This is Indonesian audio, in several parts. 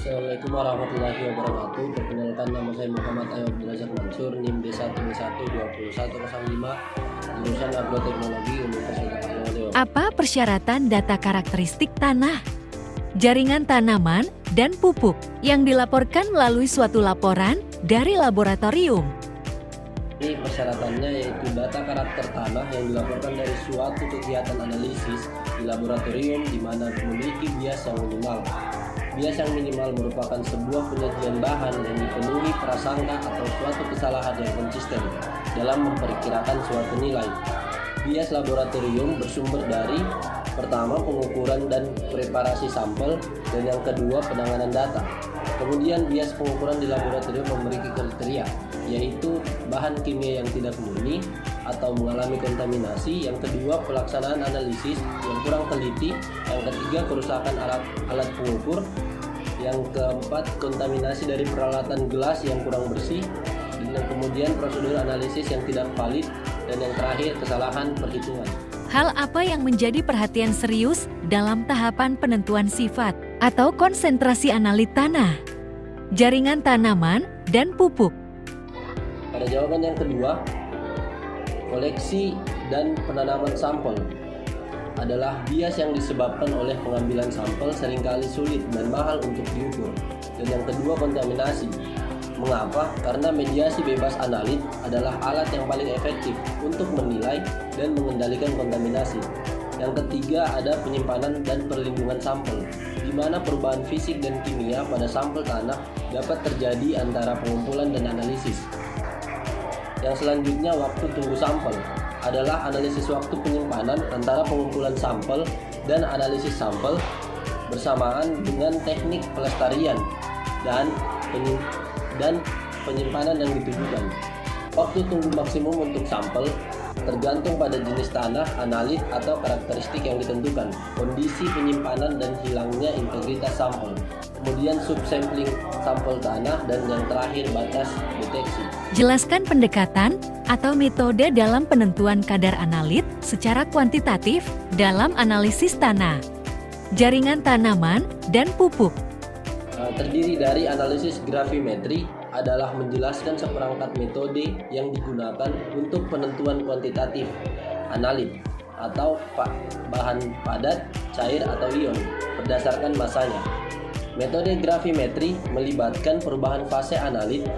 Assalamualaikum warahmatullahi wabarakatuh. Perkenalkan, nama saya Muhammad Ayu Abdulrazak Mansur, NIM B1B12105, jurusan Agroteknologi Universitas Al-Azhar. Apa persyaratan data karakteristik tanah, jaringan tanaman, dan pupuk yang dilaporkan melalui suatu laporan dari laboratorium? Ini persyaratannya yaitu data karakter tanah yang dilaporkan dari suatu kegiatan analisis di laboratorium di mana memiliki bias yang minimal. Bias yang minimal merupakan sebuah penyajian bahan yang dipenuhi prasangka atau suatu kesalahan yang konsisten dalam memperkirakan suatu nilai. Bias laboratorium bersumber dari pertama, pengukuran dan preparasi sampel, dan yang kedua, penanganan data. Kemudian bias pengukuran di laboratorium memiliki kriteria, yaitu bahan kimia yang tidak murni atau mengalami kontaminasi. Yang kedua, pelaksanaan analisis yang kurang teliti. Yang ketiga, kerusakan alat pengukur. Yang keempat, kontaminasi dari peralatan gelas yang kurang bersih. Dan kemudian prosedur analisis yang tidak valid. Dan yang terakhir, kesalahan perhitungan. Hal apa yang menjadi perhatian serius dalam tahapan penentuan sifat atau konsentrasi analit tanah, jaringan tanaman, dan pupuk? Pada jawaban yang kedua, koleksi dan penanaman sampel adalah bias yang disebabkan oleh pengambilan sampel seringkali sulit dan mahal untuk diukur. Dan yang kedua, kontaminasi. Mengapa? Karena mediasi bebas analit adalah alat yang paling efektif untuk menilai dan mengendalikan kontaminasi. Yang ketiga, ada penyimpanan dan perlindungan sampel, di mana perubahan fisik dan kimia pada sampel tanah dapat terjadi antara pengumpulan dan analisis. Yang selanjutnya, waktu tunggu sampel adalah analisis waktu penyimpanan antara pengumpulan sampel dan analisis sampel bersamaan dengan teknik pelestarian dan penyimpanan yang ditujukan. Waktu tunggu maksimum untuk sampel tergantung pada jenis tanah, analit, atau karakteristik yang ditentukan, kondisi penyimpanan dan hilangnya integritas sampel, kemudian subsampling sampel tanah, dan yang terakhir, batas deteksi. Jelaskan pendekatan atau metode dalam penentuan kadar analit secara kuantitatif dalam analisis tanah, jaringan tanaman, dan pupuk. Terdiri dari analisis gravimetri, adalah menjelaskan seperangkat metode yang digunakan untuk penentuan kuantitatif analit atau bahan padat, cair, atau ion berdasarkan masanya. Metode gravimetri melibatkan perubahan fase analit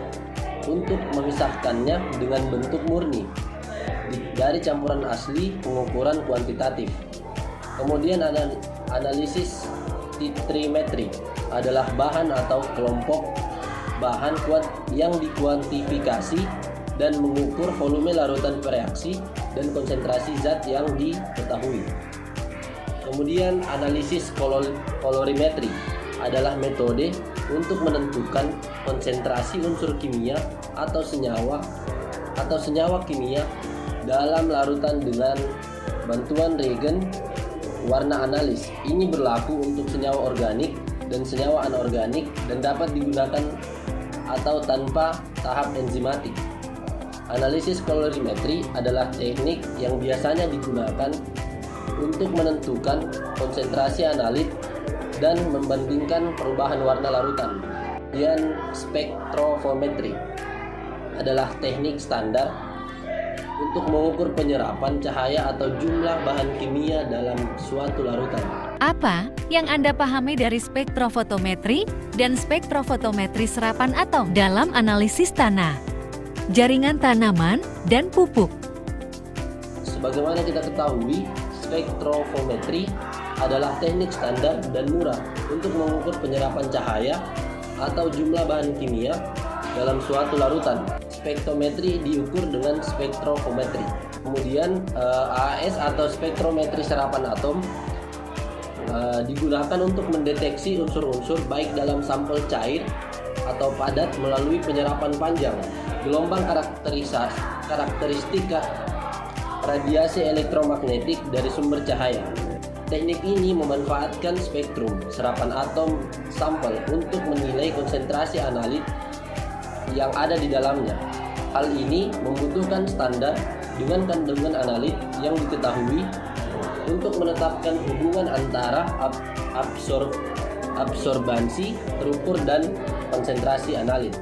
untuk memisahkannya dengan bentuk murni dari campuran asli pengukuran kuantitatif. Kemudian ada analisis titrimetri, adalah bahan atau kelompok bahan yang dikuantifikasi dan mengukur volume larutan bereaksi dan konsentrasi zat yang diketahui. Kemudian analisis kolorimetri adalah metode untuk menentukan konsentrasi unsur kimia atau senyawa kimia dalam larutan dengan bantuan reagen warna analis. Ini berlaku untuk senyawa organik dan senyawa anorganik dan dapat digunakan atau tanpa tahap enzimatik. Analisis kolorimetri adalah teknik yang biasanya digunakan untuk menentukan konsentrasi analit dan membandingkan perubahan warna larutan. Dan spektrofometri adalah teknik standar untuk mengukur penyerapan cahaya atau jumlah bahan kimia dalam suatu larutan. Apa yang Anda pahami dari spektrofotometri dan spektrofotometri serapan atom dalam analisis tanah, jaringan tanaman, dan pupuk? Sebagaimana kita ketahui, spektrofometri adalah teknik standar dan murah untuk mengukur penyerapan cahaya atau jumlah bahan kimia dalam suatu larutan. Spektrometri diukur dengan spektrofometri. Kemudian AAS atau spektrometri serapan atom digunakan untuk mendeteksi unsur-unsur baik dalam sampel cair atau padat melalui penyerapan panjang, gelombang karakteristika radiasi elektromagnetik dari sumber cahaya. Teknik ini memanfaatkan spektrum serapan atom sampel untuk menilai konsentrasi analit yang ada di dalamnya. Hal ini membutuhkan standar dengan kandungan analit yang diketahui untuk menetapkan hubungan antara absorbansi, terukur, dan konsentrasi analit.